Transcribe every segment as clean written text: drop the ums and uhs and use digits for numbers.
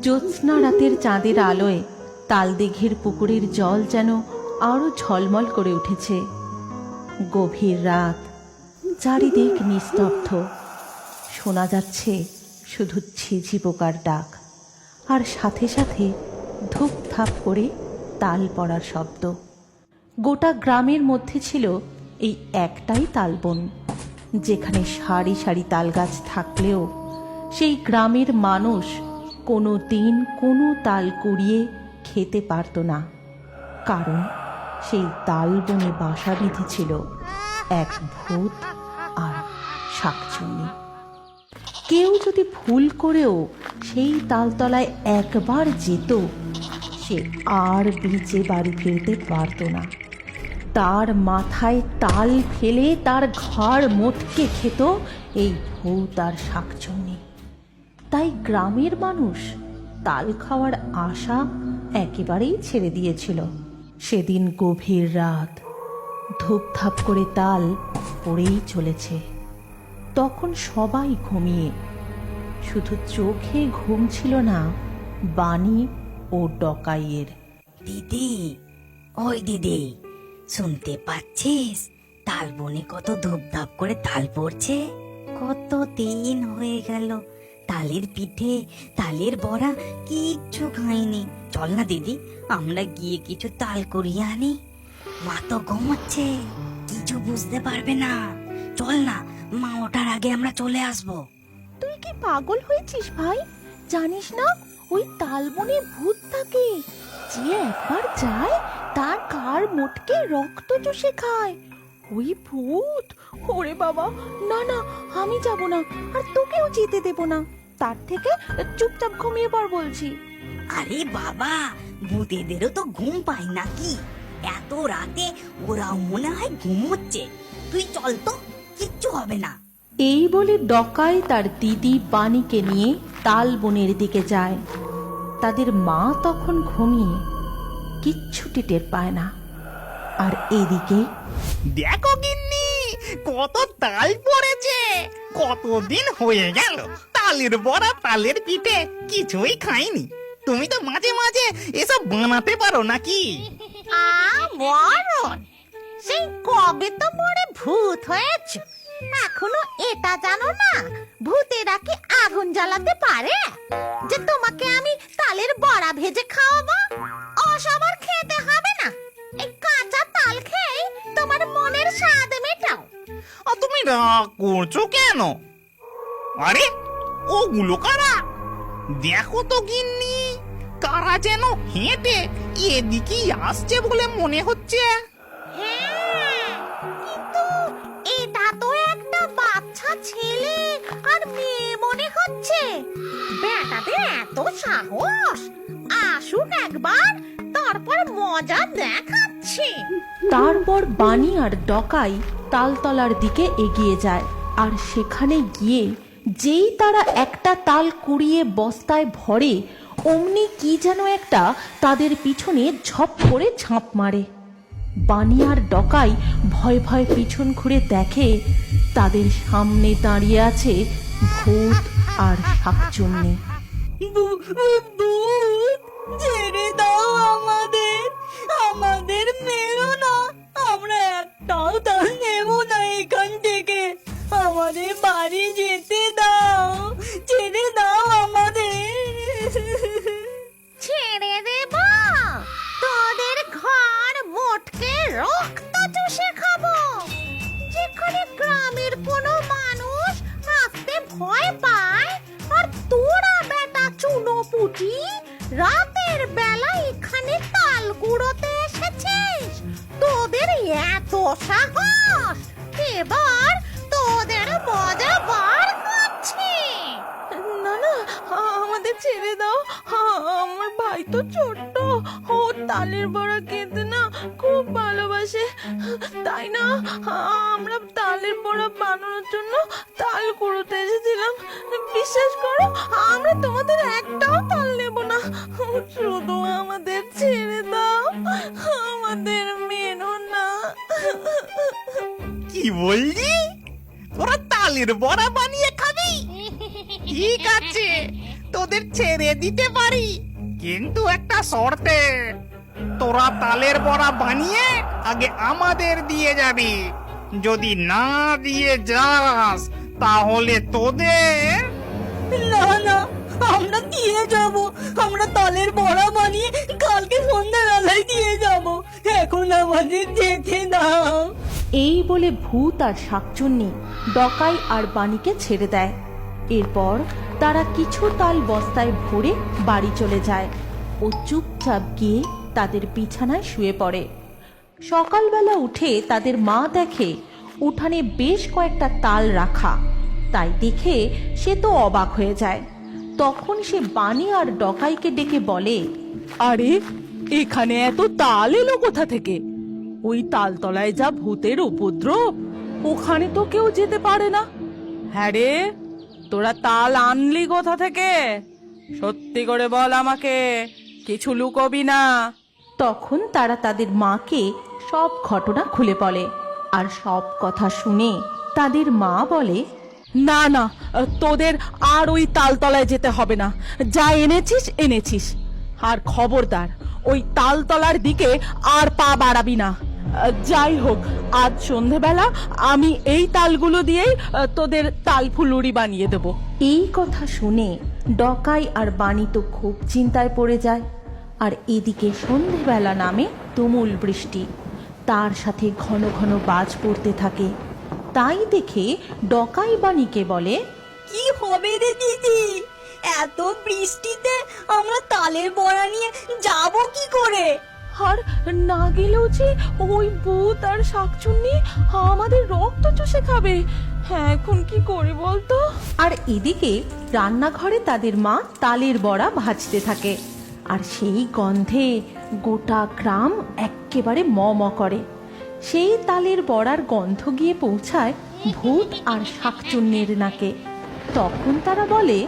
জ্যোৎস্না রাতের চাঁদের আলোয় তালদিঘির পুকুরের জল যেন আরো ঝলমল করে উঠেছে। গভীর রাত, চারিদিক নিস্তব্ধ, শোনা যাচ্ছে শুধু ঝিঝি পোকার ডাক, আর সাথে সাথে ধূপ ধাপ করে তাল পড়ার শব্দ। গোটা গ্রামের মধ্যে ছিল এই একটাই তালবন, যেখানে সারি সারি তাল গাছ থাকলেও সেই গ্রামের মানুষ কোনো দিন কোনো তাল কুড়িয়ে খেতে পারত না, কারণ সেই তালবনে বাসা বেঁধেছিল এক ভূত আর শাকচুন্নি। কেউ যদি ভুল করেও সেই তালতলায় একবার যেত, সে আর বেঁচে বাড়ি ফিরতে পারত না। তার মাথায় তাল ফেলে তার ঘাড় মোটকে খেত এই ভূত আর শাকচুন্নি। তাই গ্রামের মানুষ তাল খাওয়ার আশা একেবারেই ছেড়ে দিয়েছিল। সেদিন গভীর রাত, ধূপধাপ করে তাল পড়েই চলেছে। তখন সবাই ঘুমিয়ে, শুধু চোখে ঘুম ছিল না বানি ও ডকাইয়ের। দিদি, ওই দিদি, শুনতে পাচ্ছিস তাল বনে কত ধূপধাপ করে তাল পড়ছে? কত দিন হয়ে গেল তালের পিঠে, তালের বড়া কিচ্ছু খাইনি। চল না দিদি, আমরা গিয়ে কিছু তাল কুড়িয়ে আনি। মা তো ঘুমোচ্ছে, কিছু বুঝতে পারবে না। চল না, মা ওঠার আগে আমরা চলে আসবো। তুই কি পাগল হয়েছিস ভাই? জানিস না ওই তালবনে ভূত থাকে, যে একবার যায় তার ঘাড় মোটকে রক্ত চুষে খায়। ওই ভূত! ওরে বাবা, না না, আমি যাব না, আর তোকেও যেতে দেব না। তার থেকে চুপচাপ ঘুমিয়ে পড় বলছি। আরে বাবা, ভূতেদেরও তো ঘুম পায় নাকি? এত রাতে ওরাও মনে হয় ঘুমোচ্ছে। তুই চল তো, কিচ্ছু হবে না। এই বলে ডকাই তার দিদি বাণীকে নিয়ে তালবনের দিকে যায়। তাদের মা তখন ঘুমিয়ে কিচ্ছুটি টের পায় না। আর এদিকে দেখো গিন্নি, কত তাল পড়েছে। কতদিন হয়ে গেল তালের বড়া, তালের পিঠে কিছুই খাইনি। তুমি তো মাঝে মাঝে এসব বানাতে পারো নাকি? মরণ, সেই কবে তো মরে ভূত হয়েছ, এখনো এটা জানো না ভূতেরা কি আগুন জ্বালাতে পারে যে তোমাকে আমি তালের বড়া ভেজে খাওয়াবো? ওসব আর খেতে হবে না, এই কাঁচা তাল খেয়ে তোমার মনের স্বাদ মেটাও। আর তুমি রাগ করছো কেন? আরে, ওগুলো কারা? দেখো তো গিন্নি, কারা যেন হেঁটে এদিকেই আসছে বলে মনে হচ্ছে। হ্যাঁ, কিন্তু এটা তো একটা বাচ্চা ছেলে আর মেয়ে মনে হচ্ছে। বেটাদের এত সাহস! আসুক একবার, তারপর মজা দেখাচ্ছি। তারপর বাণী আর ডকাই তালতলার দিকে এগিয়ে যায়। আর সেখানে গিয়ে যেই তারা একটা তাল কুড়িয়ে বস্তায় ভরে, অমনি কি যেন একটা তাদের পিছনে ঝপ করে ঝাঁপ মারে। বাণী আর ডকাই ভয় ভয় পিছন ঘুরে দেখে তাদের সামনে দাঁড়িয়ে আছে ভূত আর শাকচুন্নি। ছেড়ে দাও আমাদের, আমাদের মেরো না। আমরা একটাও তাল নেব না এখান থেকে। আমাদের বাড়ি যেতে দাও, ছেড়ে দাও আমাদের। ছেড়ে দেব? তোদের ঘর মোটকে রক্ত চুষে খাবো। যেখানে গ্রামের কোনো মানুষ আসতে ভয় পায়, আর তোরা বেটা চুনোপুটি রাতের বেলা এখানে তাল কুড়োতে এসেছিস। তোদের এত সাহস! এবার তোদের মজা বার করছি। না না, আমাদের ছেড়ে দাও। আমার ভাই তো ছোট্ট, ও তালের বড়া খেতে না খুব ভালোবাসে। তাই না, আমরা তালের বড়া বানানোর জন্য তাল কুড়োতে এসেছিলাম। বিশ্বাস করো, আমরা তোমাদের একটাও তাল নেব না। শুধু আমাদের ছেড়ে দাও, আমাদের মেনো না। কি বললি? তোরা তালের বড়া বানিয়ে খাবি? ঠিক আছে, তোদের তোদের ছেড়ে দিতে পারি, কিন্তু একটা শর্তে। তোরা তালের বড়া বানিয়ে আগে আমাদের দিয়ে যাবি। যদি না দিয়ে যাস তাহলে তোদের না না, আমরা দিয়ে যাব। আমরা তালের বড়া বানিয়ে কালকে সন্ধ্যাবেলায় দিয়ে যাব। এখন আমাদের যেতে দাও। এই বলে ভূত আর শাকচুন্নি ডকাই আর বাণীকে ছেড়ে দেয়। এরপর তারা কিছু তাল বস্তায় ভরে বাড়ি চলে যায় ও চুপচাপ গিয়ে তাদের বিছানায় শুয়ে পড়ে। সকালবেলা উঠে তাদের মা দেখে উঠানে বেশ কয়েকটা তাল রাখা। তাই দেখে সে তো অবাক হয়ে যায়। তখন সে বাণী আর ডকাইকে ডেকে বলে, আরে এখানে এত তাল এলো কোথা থেকে? ওই তালতলায় যা ভূতের উপদ্রব, ওখানে তো কেউ যেতে পারে না। হ্যাঁ রে, তোরা তাল আনলি কোথা থেকে? সত্যি করে বল আমাকে, কিছু লুকোবি না। তখন তারা তাদের মাকে সব ঘটনা খুলে বলে। আর সব কথা শুনে তাদের মা বলে, না না, তোদের আর ওই তালতলায় যেতে হবে না। যা এনেছিস এনেছিস, আর খবরদার ওই তালতলার দিকে আর পা বাড়াবি না। যাই হোক, আজ সন্ধেবেলা আমি এই তালগুলো দিয়েই তোদের তালফুলুরি বানিয়ে দেব। এই কথা শুনে ডকাই আর বাণী তো খুব চিন্তায় পড়ে যায়। আর এদিকে সন্ধেবেলা নামে তুমুল বৃষ্টি, তার সাথে ঘন ঘন বাজ পড়তে থাকে। তাই দেখে ডকাই বাণীকে বলে, কি হবে রে দিদি? এত বৃষ্টিতে আমরা তালের বড়া নিয়ে যাব কি করে? আর না গেলেও যে ওই ভূত আর শাকচুন্নি আমাদের রক্ত চুষে খাবে। হ্যাঁ, এখন কি করি বলতো? আর এদিকে রান্নাঘরে তাদের মা তালের বড়া ভাজতে থাকে। আর সেই গন্ধে গোটা গ্রাম এক্কেবারে ম ম করে। সেই তালের বড়ার গন্ধ গিয়ে পৌঁছায় ভূত আর শাকচুন্নির নাকে। তখন তারা বলে,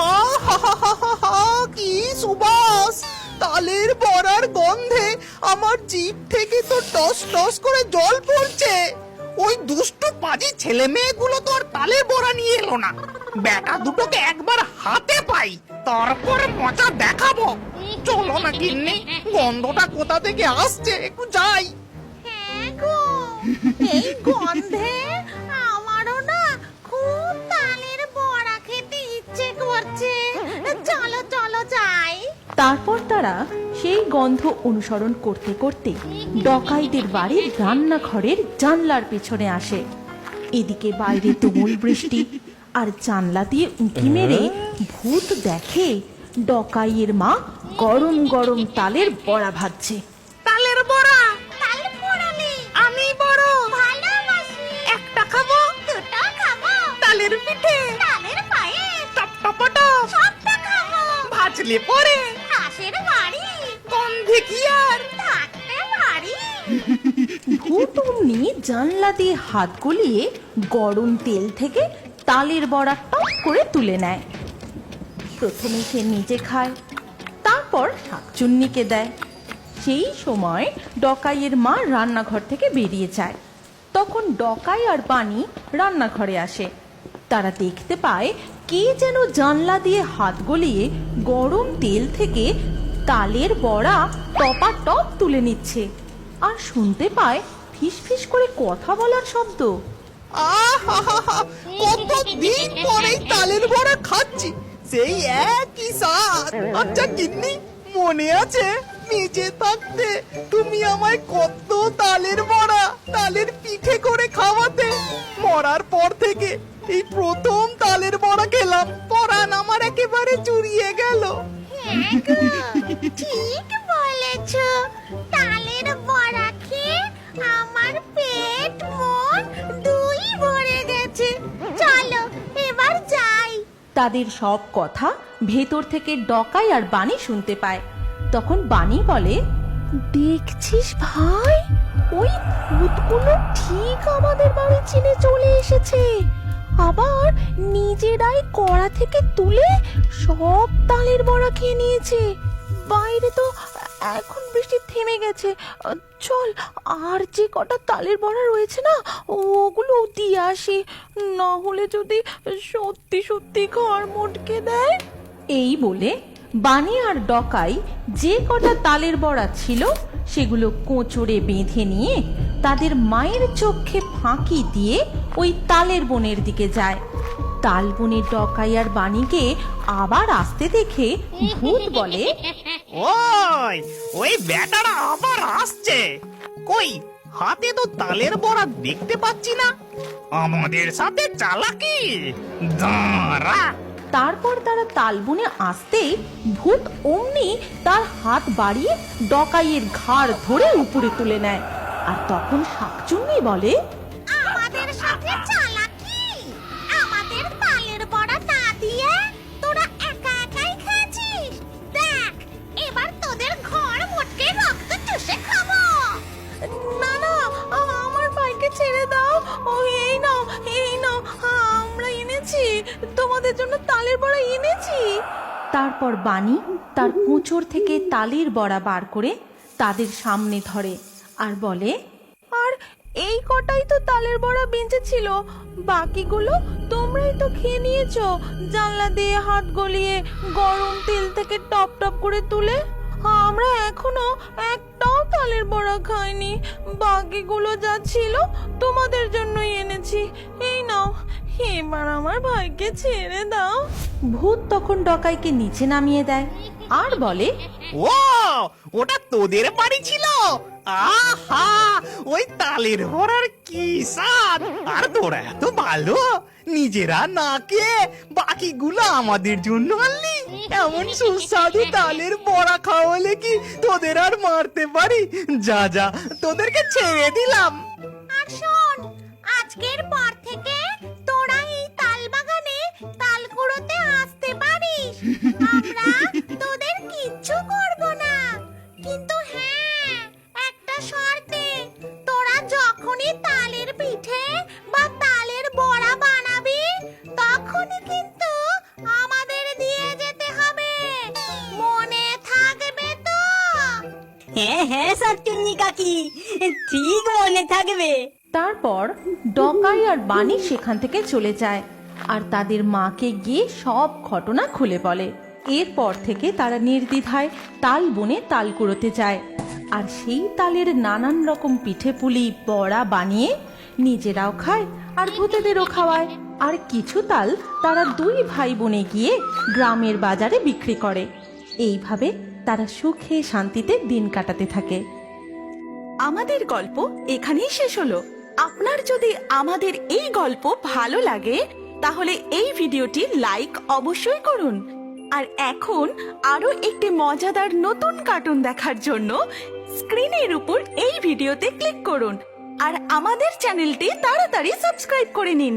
আহাহাহাহা, কি সুবাস! তালের বড়ার গন্ধে আমার জিভ থেকে তো টস টস করে জল পড়ছে। ওই দুষ্টু পাজি ছেলে মেয়েগুলো তো আর তালের বড়া নিয়ে এলো না। বেটা দুটোকে একবার হাতে পাই, তারপর মজা দেখাবো। চলো না গিন্নি, গন্ধটা কোথা থেকে আসছে একটু যাই। হ্যাঁ গো, এই গন্ধে আমারও না খুব তালের বড়া খেতে ইচ্ছে করছে। চলো চলো যাই। তারপর তারা সেই গন্ধ অনুসরণ করতে করতে ডকাইদের বাড়ির রান্নাঘরের জানলার পেছনে আসে। এদিকে বাইরে তুমুল বৃষ্টি, আর জানলা দিয়ে উঁকি মেরে ভূত দেখে ডকাইয়ের মা গরম গরম তালের বড়া ভাজছে। তালের বড়া তাল পোড়ালি আমি বড় ভালোবাসি। একটা খাবো, দুটো খাবো। তালের পিঠে তালের পায়েস টপটপটা সবটা খাবো। ভাজলে পরে হাঁসের বাড়ি গন্ধে কি আর থাকতে পারি। ভূত অমনি জানলা দিয়ে হাত গলিয়ে গরম তেল থেকে তালের বড়া টপ করে তুলে নেয়। প্রথমে সে নিজে খায়, তারপর শাকচুন্নিকে দেয়। সেই সময় ডকাইয়ের মা রান্নাঘর থেকে বেরিয়ে যায়। তখন ডকাই আর বাণী রান্নাঘরে আসে। তারা দেখতে পায় কে যেন জানলা দিয়ে হাত গলিয়ে গরম তেল থেকে তালের বড়া টপাটপ তুলে নিচ্ছে। আর শুনতে পায় ফিস ফিস করে কথা বলার শব্দ। আহাহাহা, কতদিন পরে তালের বড়া খাচ্ছি, সেই একই স্বাদ। আচ্ছা গিন্নি, মনে আছে বেঁচে থাকতে তুমি আমায় কত তালের বড়া, তালের পিঠে করে খাওয়াতে? মরার পর থেকে এই প্রথম তালের বড়া খেলাম, পরাণ আমার একেবারে চুরিয়ে গেল। হ্যাঁ গো, ঠিক বলেছ। তালের বড়া খেয়ে আমার পেট মন দুই ভরে গেছে। চলো এবার যাই। তাদের সব কথা ভেতর থেকে ডকাই আর বাণী শুনতে পায়। তখন বাণী বলে, দেখছিস ভাই, ওই ভূতগুলো ঠিক আমাদের বাড়ি চিনে চলে এসেছে। আবার নিজেরাই কড়া থেকে তুলে সব তালের বড়া খেয়ে নিয়েছে। বাইরে তো এখন বৃষ্টি থেমে গেছে। চল, আর যে কটা তালের বড়া রয়েছে না, ওগুলো দিয়ে আসি, না হলে যদি সত্যি সত্যি ঘর মটকে দেয়। এই বলে বানি আর ডকাই যে কটা তালের বড়া ছিল সেগুলো কোঁচড়ে বেঁধে নিয়ে তাদের মায়ের চোখে ফাঁকি দিয়ে ওই তালের বনের দিকে যায়। তাল বনে ডকাই আর বানিকে আবার আসতে দেখে ভূত বলে, ওই বেটারা আবার আসছে। কই, হাতে তো তালের বড়া দেখতে পাচ্ছি না। আমাদের সাথে চালাকি, দাঁড়া। তারপর তারা তালবনে আসতেই ভূত অমনি তার হাত বাড়িয়ে ডকাইয়ের ঘাড় ধরে উপরে তুলে নেয়। আর তখন শাকচুন্নি বলে, আমাদের সাথে চালাকি, আমাদের তালের বড়া না দিয়ে তোরা একা একাই খেয়েছিস। দেখ, এবার তোদের ঘর মোটকে রক্ত চুষে খাবো। না না, আমার ভাইকে ছেড়ে দাও। ও এই নাও, আমরা এনেছি তোমাদের জন্য তালের বড়া এনেছি। তারপর বানি তার কোঁচড় থেকে তালের বড়া বার করে তাদের সামনে ধরে আর বলে, আর এই কটাই তো তালের বড়া বেঁচে ছিল, বাকিগুলো তোমরাই তো খেয়ে নিয়েছো জানলা দিয়ে হাত গলিয়ে গরম তেল থেকে টপ টপ করে তুলে। আমরা এখনো একটাও তালের বড়া খাইনি, বাকিগুলো যা ছিল তোমাদের জন্যই এনেছি। এই নাও, এবার আমার ভাইকে ছেড়ে দাও। ভূত তখন ডকাইকে নিচে নামিয়ে দেয় আর বলে, ওটা তোদের বাড়ি ছিল? আহা, ওই তালের বড়ার কি স্বাদ! আর তোরা এত ভালো, নিজেরা না খেয়ে বাকিগুলো আমাদের জন্য আনলি। এমন সুস্বাদু তালের বড়া খাওয়ালে কি তোদের আর মারতে পারি? যা যা, তোদেরকে ছেড়ে দিলাম। আর শোন, আজকের পর থেকে তোরা এই তাল বাগানে তাল কুড়োতে আসতে পারিস। আমরা তোদের কিচ্ছু করব না। কিন্তু হ্যাঁ, একটা শর্তে, তোরা যখনই তালের পিঠে বা তালের বড়া বানাবি তখনই কিন্তু আমাদের দিয়ে যেতে হবে। মনে থাকবে তো? হ্যাঁ হ্যাঁ শাকচুন্নি কাকি, ঠিক মনে থাকবে। তারপর ডকাই আর বানি সেখান থেকে চলে যায় আর তাদের মাকে গিয়ে সব ঘটনা খুলে বলে। এরপর থেকে তারা নির্দ্বিধায় তাল বনে তাল কুড়োতে যায় আর সেই তালের নানান রকম পিঠে পুলি বড়া বানিয়ে নিজেরাও খায় আর ভূতেদেরও খাওয়ায়। আর কিছু তাল তারা দুই ভাই বোনে গিয়ে গ্রামের বাজারে বিক্রি করে। এইভাবে তারা সুখে শান্তিতে দিন কাটাতে থাকে। আমাদের গল্প এখানেই শেষ হলো। আপনার যদি আমাদের এই গল্প ভালো লাগে তাহলে এই ভিডিওটি লাইক অবশ্যই করুন। আর এখন আরো একটি মজাদার নতুন কার্টুন দেখার জন্য স্ক্রিনের উপর এই ভিডিওতে ক্লিক করুন আর আমাদের চ্যানেলটি তাড়াতাড়ি সাবস্ক্রাইব করে নিন।